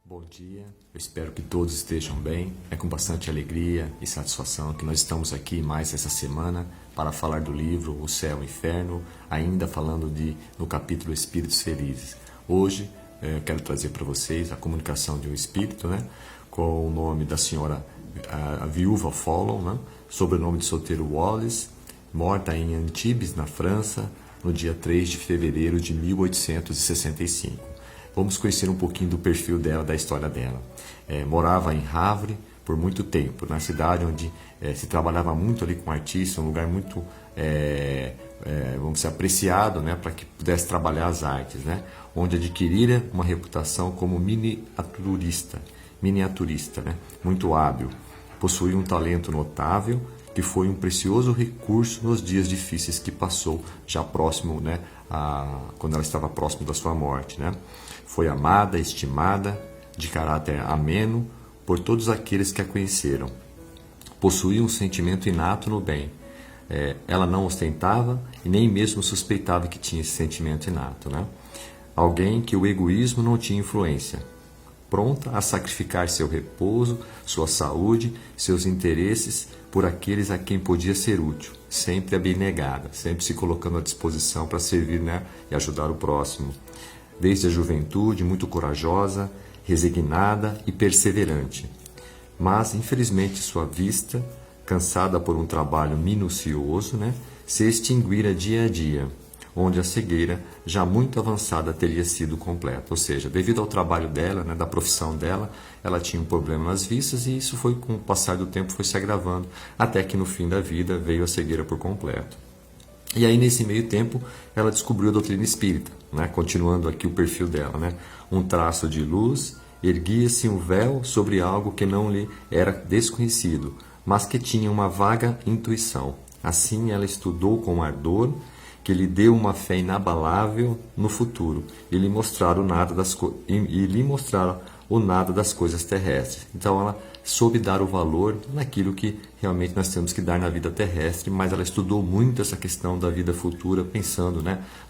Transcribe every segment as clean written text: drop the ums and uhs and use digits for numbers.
Bom dia, eu espero que todos estejam bem. É com bastante alegria e satisfação que nós estamos aqui mais essa semana para falar do livro O Céu e o Inferno, ainda falando no capítulo Espíritos Felizes. Hoje eu quero trazer para vocês a comunicação de um espírito, com o nome da senhora a viúva Follow, sobrenome de solteiro Wallace, morta em Antibes, na França, no dia 3 de fevereiro de 1865. Vamos conhecer um pouquinho do perfil dela, da história dela. Morava em Havre por muito tempo, na cidade onde se trabalhava muito ali com artistas, um lugar muito, vamos dizer, apreciado, para que pudesse trabalhar as artes, onde adquirira uma reputação como miniaturista, muito hábil. Possuía um talento notável, que foi um precioso recurso nos dias difíceis que passou, já próximo, quando ela estava próximo da sua morte. Foi amada, estimada, de caráter ameno por todos aqueles que a conheceram. Possuía um sentimento inato no bem. Ela não ostentava e nem mesmo suspeitava que tinha esse sentimento inato. Alguém que o egoísmo não tinha influência. Pronta a sacrificar seu repouso, sua saúde, seus interesses por aqueles a quem podia ser útil, sempre abnegada, sempre se colocando à disposição para servir, e ajudar o próximo. Desde a juventude, muito corajosa, resignada e perseverante. Mas, infelizmente, sua vista, cansada por um trabalho minucioso, se extinguira dia a dia, onde a cegueira, já muito avançada, teria sido completa. Ou seja, devido ao trabalho dela, da profissão dela, ela tinha um problema nas vistas e isso foi, com o passar do tempo, foi se agravando, até que no fim da vida veio a cegueira por completo. E aí, nesse meio tempo, ela descobriu a doutrina espírita, continuando aqui o perfil dela. Um traço de luz, erguia-se um véu sobre algo que não lhe era desconhecido, mas que tinha uma vaga intuição. Assim, ela estudou com ardor, que lhe deu uma fé inabalável no futuro, e lhe mostraram o nada das coisas terrestres. Então ela soube dar o valor naquilo que realmente nós temos que dar na vida terrestre, mas ela estudou muito essa questão da vida futura, pensando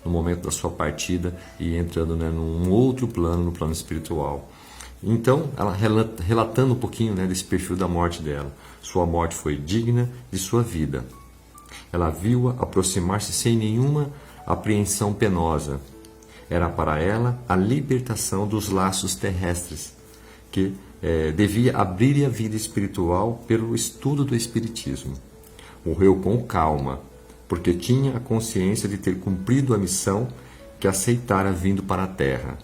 no momento da sua partida e entrando num outro plano, no plano espiritual. Então, ela relatando um pouquinho desse perfil da morte dela. Sua morte foi digna de sua vida. Ela viu-a aproximar-se sem nenhuma apreensão penosa. Era para ela a libertação dos laços terrestres, que devia abrir a vida espiritual pelo estudo do Espiritismo. Morreu com calma, porque tinha a consciência de ter cumprido a missão que aceitara vindo para a Terra,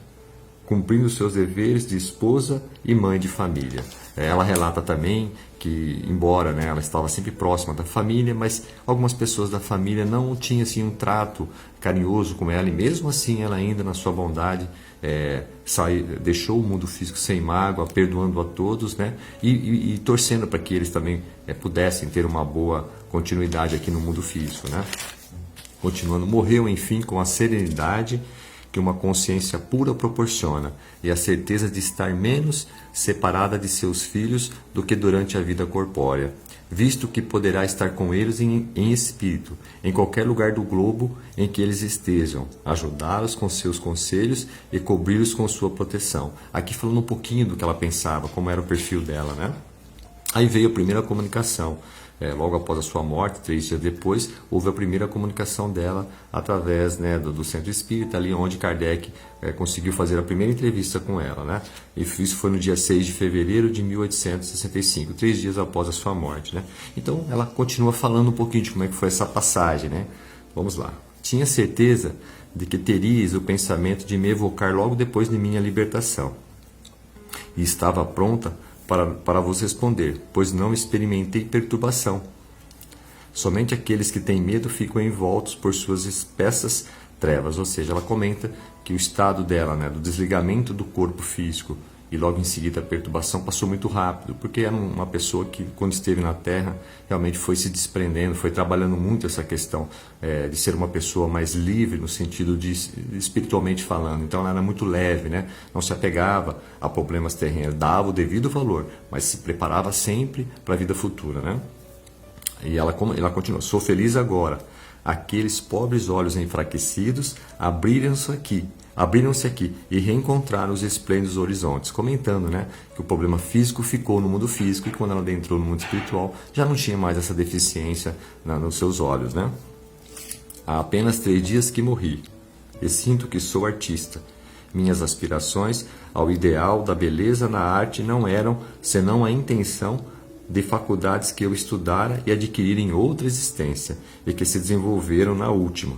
cumprindo seus deveres de esposa e mãe de família. Ela relata também que, embora ela estava sempre próxima da família, mas algumas pessoas da família não tinham assim, um trato carinhoso com ela, e mesmo assim ela ainda, na sua bondade, deixou o mundo físico sem mágoa, perdoando a todos, e torcendo para que eles também pudessem ter uma boa continuidade aqui no mundo físico. Continuando, morreu, enfim, com a serenidade que uma consciência pura proporciona e a certeza de estar menos separada de seus filhos do que durante a vida corpórea, visto que poderá estar com eles em espírito, em qualquer lugar do globo em que eles estejam, ajudá-los com seus conselhos e cobri-los com sua proteção. Aqui falando um pouquinho do que ela pensava, como era o perfil dela, Aí veio a primeira comunicação. Logo após a sua morte, 3 dias depois, houve a primeira comunicação dela através do Centro Espírita, ali onde Kardec conseguiu fazer a primeira entrevista com ela. E isso foi no dia 6 de fevereiro de 1865, 3 dias após a sua morte. Então, ela continua falando um pouquinho de como é que foi essa passagem. Vamos lá. Tinha certeza de que terias o pensamento de me evocar logo depois de minha libertação. E estava pronta para vos responder, pois não experimentei perturbação. Somente aqueles que têm medo ficam envoltos por suas espessas trevas. Ou seja, ela comenta que o estado dela, do desligamento do corpo físico e logo em seguida a perturbação, passou muito rápido, porque era uma pessoa que, quando esteve na Terra, realmente foi se desprendendo, foi trabalhando muito essa questão de ser uma pessoa mais livre, no sentido de espiritualmente falando. Então ela era muito leve, não se apegava a problemas terrenos, dava o devido valor, mas se preparava sempre para a vida futura. E ela continua: sou feliz agora. Aqueles pobres olhos enfraquecidos abriram-se aqui e reencontraram os esplêndidos horizontes, comentando, né, que o problema físico ficou no mundo físico e quando ela adentrou no mundo espiritual já não tinha mais essa deficiência nos seus olhos, né? Há apenas 3 dias que morri e sinto que sou artista. Minhas aspirações ao ideal da beleza na arte não eram senão a intenção de faculdades que eu estudara e adquirira em outra existência e que se desenvolveram na última.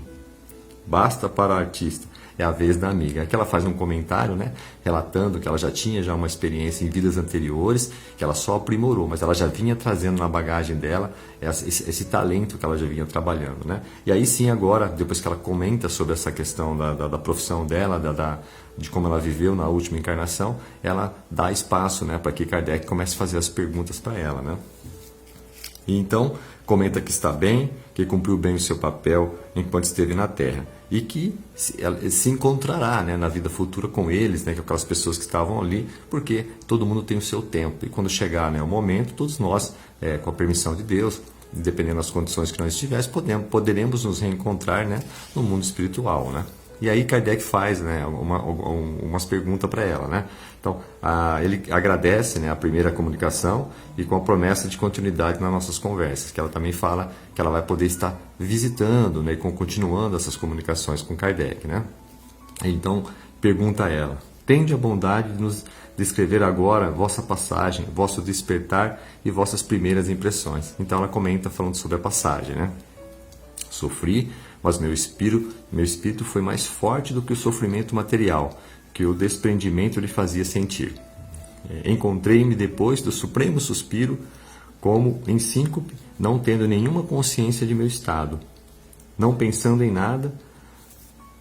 Basta para a artista, é a vez da amiga. Aqui ela faz um comentário, né, relatando que ela já tinha uma experiência em vidas anteriores, que ela só aprimorou, mas ela já vinha trazendo na bagagem dela esse talento que ela já vinha trabalhando, né? E aí sim, agora, depois que ela comenta sobre essa questão da profissão dela, de como ela viveu na última encarnação, ela dá espaço, né, para que Kardec comece a fazer as perguntas para ela, né? E então comenta que está bem, que cumpriu bem o seu papel enquanto esteve na Terra e que se encontrará, né, na vida futura com eles, né, com aquelas pessoas que estavam ali, porque todo mundo tem o seu tempo e quando chegar, né, o momento, todos nós, com a permissão de Deus, dependendo das condições que nós estivéssemos, poderemos nos reencontrar, né, no mundo espiritual, né? E aí Kardec faz, né, umas perguntas para ela, né? Então, ele agradece, né, a primeira comunicação e com a promessa de continuidade nas nossas conversas, que ela também fala que ela vai poder estar visitando, né, e continuando essas comunicações com Kardec, né? Então, pergunta a ela: tende a bondade de nos descrever agora vossa passagem, vosso despertar e vossas primeiras impressões. Então ela comenta falando sobre a passagem, né? Sofri, mas meu espírito foi mais forte do que o sofrimento material, que o desprendimento lhe fazia sentir. Encontrei-me depois do supremo suspiro, como em síncope, não tendo nenhuma consciência de meu estado, não pensando em nada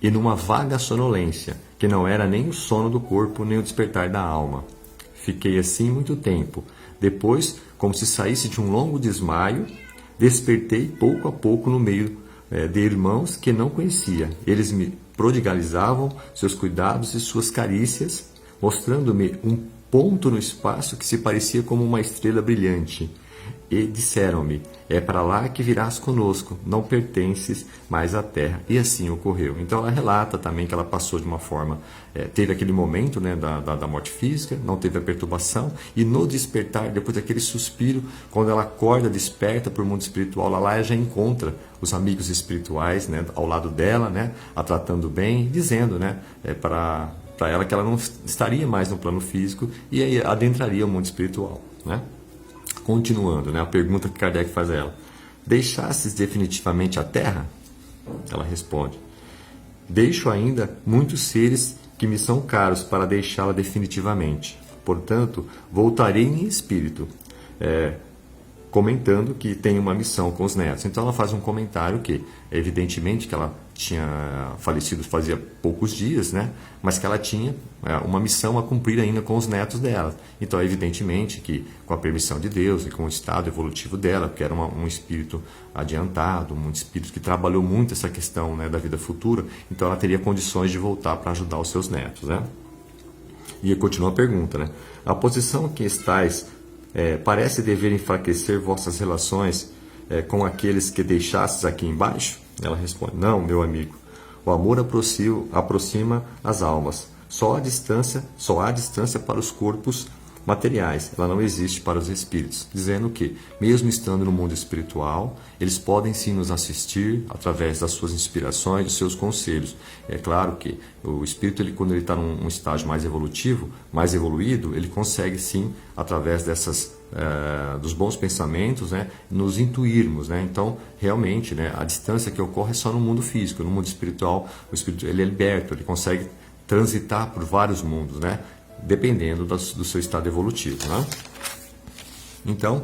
e numa vaga sonolência, que não era nem o sono do corpo, nem o despertar da alma. Fiquei assim muito tempo. Depois, como se saísse de um longo desmaio, despertei pouco a pouco no meio de irmãos que não conhecia. Eles me prodigalizavam seus cuidados e suas carícias, mostrando-me um ponto no espaço que se parecia como uma estrela brilhante. E disseram-me: é para lá que virás conosco, não pertences mais à terra. E assim ocorreu. Então ela relata também que ela passou de uma forma, teve aquele momento, né, da morte física, não teve a perturbação, e no despertar, depois daquele suspiro, quando ela acorda, desperta para o mundo espiritual, lá ela já encontra os amigos espirituais, né, ao lado dela, né, a tratando bem, dizendo, né, para ela que ela não estaria mais no plano físico e aí adentraria o mundo espiritual, né? Continuando, né, a pergunta que Kardec faz a ela: deixastes definitivamente a Terra? Ela responde: deixo ainda muitos seres que me são caros para deixá-la definitivamente. Portanto, voltarei em espírito, comentando que tem uma missão com os netos. Então ela faz um comentário que, evidentemente, que ela tinha falecido fazia poucos dias, né? Mas que ela tinha uma missão a cumprir ainda com os netos dela. Então, evidentemente que, com a permissão de Deus e com o estado evolutivo dela, porque era um espírito adiantado, um espírito que trabalhou muito essa questão, né, da vida futura, então ela teria condições de voltar para ajudar os seus netos, né? E continua a pergunta, né? A posição que estáis parece dever enfraquecer vossas relações com aqueles que deixastes aqui embaixo? Ela responde: não, meu amigo, o amor aproxima as almas. Só há distância para os corpos materiais, ela não existe para os espíritos, dizendo que, mesmo estando no mundo espiritual, eles podem sim nos assistir através das suas inspirações, dos seus conselhos. É claro que o espírito, quando ele está num estágio mais evolutivo, mais evoluído, ele consegue sim, através dos bons pensamentos, né, nos intuirmos, né? Então, realmente, né, a distância que ocorre é só no mundo físico. No mundo espiritual, o espírito ele é liberto, ele consegue transitar por vários mundos, né, dependendo do seu estado evolutivo, né? Então,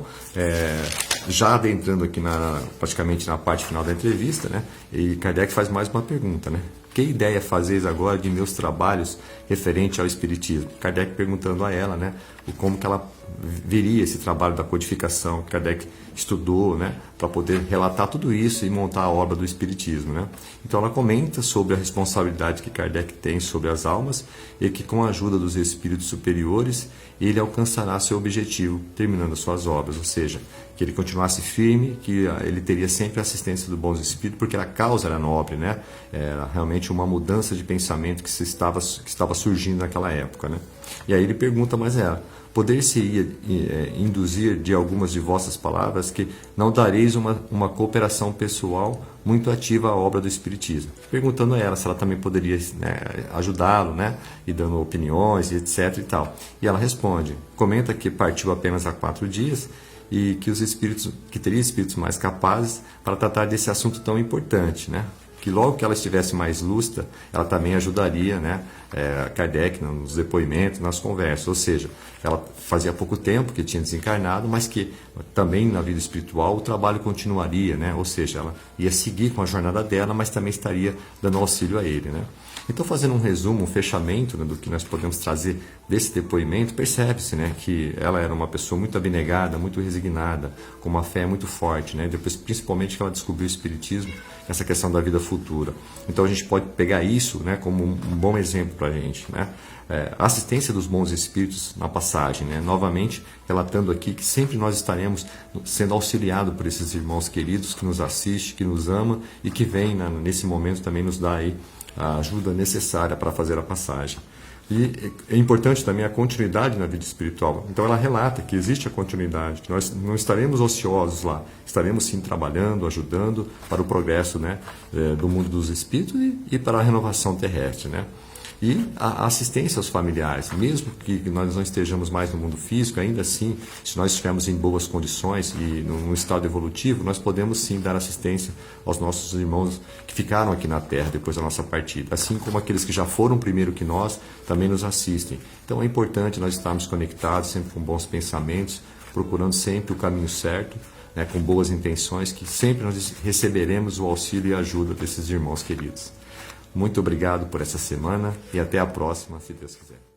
já adentrando aqui praticamente na parte final da entrevista, né, e Kardec faz mais uma pergunta, né? Que ideia fazeis agora de meus trabalhos referente ao espiritismo? Kardec perguntando a ela, né, como que ela veria esse trabalho da codificação que Kardec estudou, né, para poder relatar tudo isso e montar a obra do Espiritismo, né? Então ela comenta sobre a responsabilidade que Kardec tem sobre as almas e que com a ajuda dos espíritos superiores ele alcançará seu objetivo terminando as suas obras, ou seja, que ele continuasse firme, que ele teria sempre a assistência dos bons espíritos, porque a causa era nobre, né? Era realmente uma mudança de pensamento que estava surgindo naquela época, né? E aí ele pergunta mais ela: poder-se-ia induzir de algumas de vossas palavras que não dareis uma cooperação pessoal muito ativa à obra do Espiritismo? Perguntando a ela se ela também poderia, né, ajudá-lo, né, e dando opiniões e etc e tal. E ela responde, comenta que partiu apenas há 4 dias e que teria espíritos mais capazes para tratar desse assunto tão importante, né? Que logo que ela estivesse mais lúcida, ela também ajudaria, né, Kardec nos depoimentos, nas conversas. Ou seja, ela fazia pouco tempo que tinha desencarnado, mas que também na vida espiritual o trabalho continuaria, né? Ou seja, ela ia seguir com a jornada dela, mas também estaria dando auxílio a ele, né? Então, fazendo um resumo, um fechamento, né, do que nós podemos trazer desse depoimento, percebe-se, né, que ela era uma pessoa muito abnegada, muito resignada, com uma fé muito forte, né? Depois, principalmente, que ela descobriu o Espiritismo, essa questão da vida futura. Então, a gente pode pegar isso, né, como um bom exemplo para a gente, né? A assistência dos bons espíritos na passagem, né? Novamente, relatando aqui que sempre nós estaremos sendo auxiliados por esses irmãos queridos que nos assistem, que nos amam e que vêm, né, nesse momento também nos dá aí a ajuda necessária para fazer a passagem. E é importante também a continuidade na vida espiritual. Então ela relata que existe a continuidade, que nós não estaremos ociosos lá, estaremos sim trabalhando, ajudando para o progresso, né, do mundo dos espíritos e para a renovação terrestre, né? E a assistência aos familiares, mesmo que nós não estejamos mais no mundo físico, ainda assim, se nós estivermos em boas condições e num estado evolutivo, nós podemos sim dar assistência aos nossos irmãos que ficaram aqui na Terra depois da nossa partida, assim como aqueles que já foram primeiro que nós também nos assistem. Então é importante nós estarmos conectados, sempre com bons pensamentos, procurando sempre o caminho certo, né, com boas intenções, que sempre nós receberemos o auxílio e a ajuda desses irmãos queridos. Muito obrigado por essa semana e até a próxima, se Deus quiser.